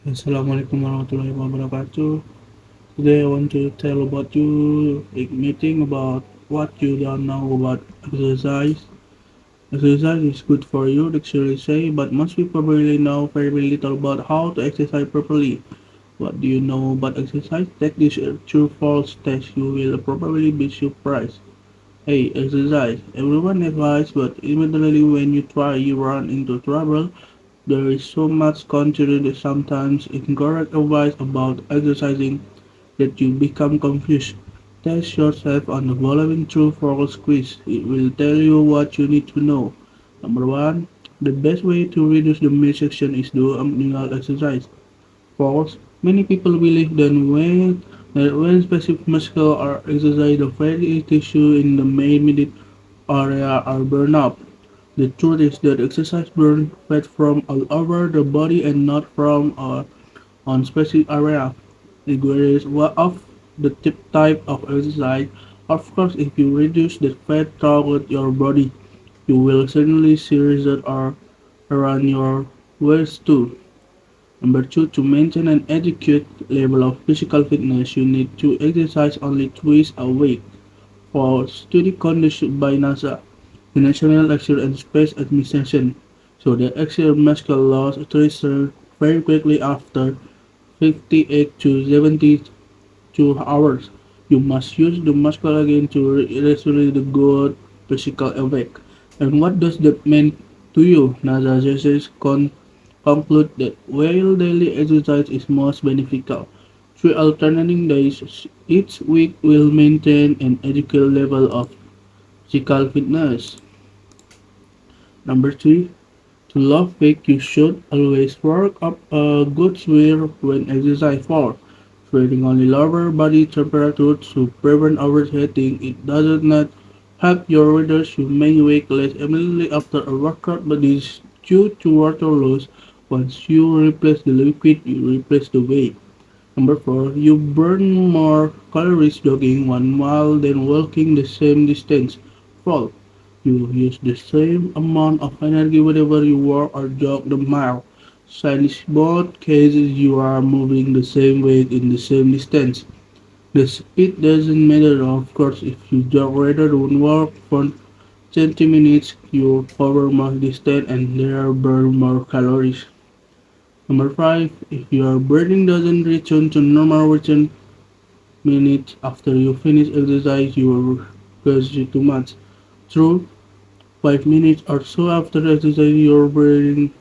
Assalamualaikum warahmatullahi wabarakatuh. Today I want to tell about you a meeting about what you don't know about exercise. Exercise is good for you, they say, but most people really know very little about how to exercise properly. What do you know about exercise? Take this true false test. You will probably be surprised. Hey, exercise. Everyone advises, but immediately when you try, you run into trouble. There is so much considered sometimes incorrect advice about exercising that you become confused. Test yourself on the following true false quiz. It will tell you what you need to know. Number 1. The best way to reduce the midsection is do abdominal exercise. False. Many people believe that when specific muscles are exercised, the fatty tissue in the main middle area are burned up. The truth is that exercise burns fat from all over the body and not from on specific area. Regardless of the type of exercise, of course, if you reduce the fat throughout your body, you will certainly see results around your waist too. Number 2, to maintain an adequate level of physical fitness, you need to exercise only twice a week. For study conducted by NASA, the National Exercise and Space Administration, so the axial muscle loss occurs very quickly after 58 to 72 hours. You must use the muscle again to restore the good physical effect. And what does that mean to you? NASA suggests conclude that while daily exercise is most beneficial, three alternating days each week will maintain an adequate level of physical fitness. Number 3. To lose weight, you should always work up a good sweat when exercise for. Sweating only lower body temperature to prevent overheating. It does not help your readers. You may wake less immediately after a workout, but this is due to water loss. Once you replace the liquid, you replace the weight. Number 4. You burn more calories jogging 1 mile than walking the same distance. Fall. You use the same amount of energy whenever you walk or jog the mile. Since both cases you are moving the same weight in the same distance. The speed doesn't matter, of course. If you jog rather than walk for 20 minutes, you cover more distance and there burn more calories. Number 5. If your breathing doesn't return to normal within minutes after you finish exercise, you will cause you too much. True, 5 minutes or so after exercise, your breathing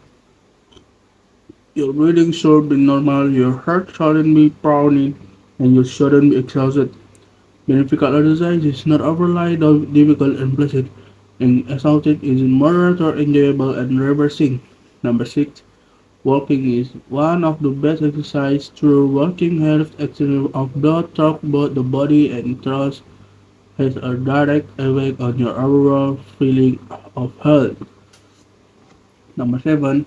should be normal, your heart shouldn't be pounding, and you shouldn't be exhausted. Beneficial exercise is not overly difficult and pleasant, and exhausted is moderate or enjoyable and reversing. Number 6. Walking is one of the best exercises. Through walking helps exercise of blood throughout both the body and thus has a direct effect on your overall feeling of health. Number 7.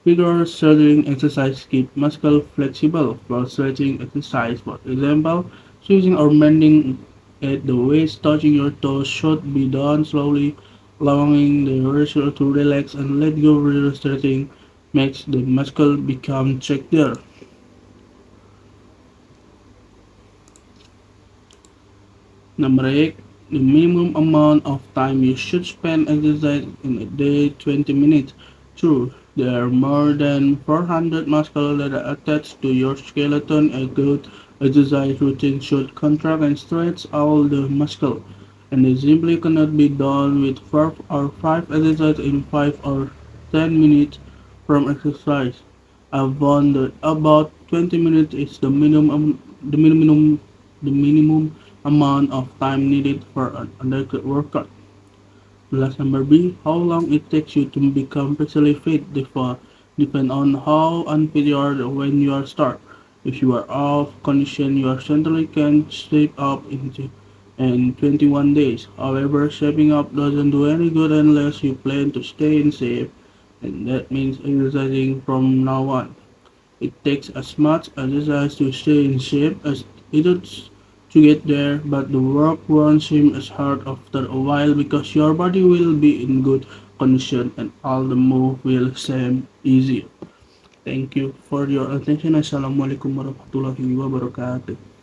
Vigorous stretching exercise keep muscle flexible while stretching exercise. For example, switching or bending at the waist, touching your toes should be done slowly, allowing the wrist to relax and let go. Vigorous stretching makes the muscle become straighter. Number 8. The minimum amount of time you should spend exercise in a day 20 minutes. True, there are more than 400 muscles that are attached to your skeleton. A good exercise routine should contract and stretch all the muscles, and it simply cannot be done with 4 or 5 exercises in 5 or 10 minutes from exercise. I've found that about 20 minutes is the minimum amount of time needed for an adequate workout. Last number B, how long it takes you to become physically fit depend on how unfit you are when you are start. If you are off condition, you certainly can shape up in 21 days. However, shaping up doesn't do any good unless you plan to stay in shape, and that means exercising from now on. It takes as much exercise to stay in shape as it does to get there, but the work won't seem as hard after a while because your body will be in good condition and all the move will seem easier. Thank you for your attention. Assalamualaikum warahmatullahi wabarakatuh.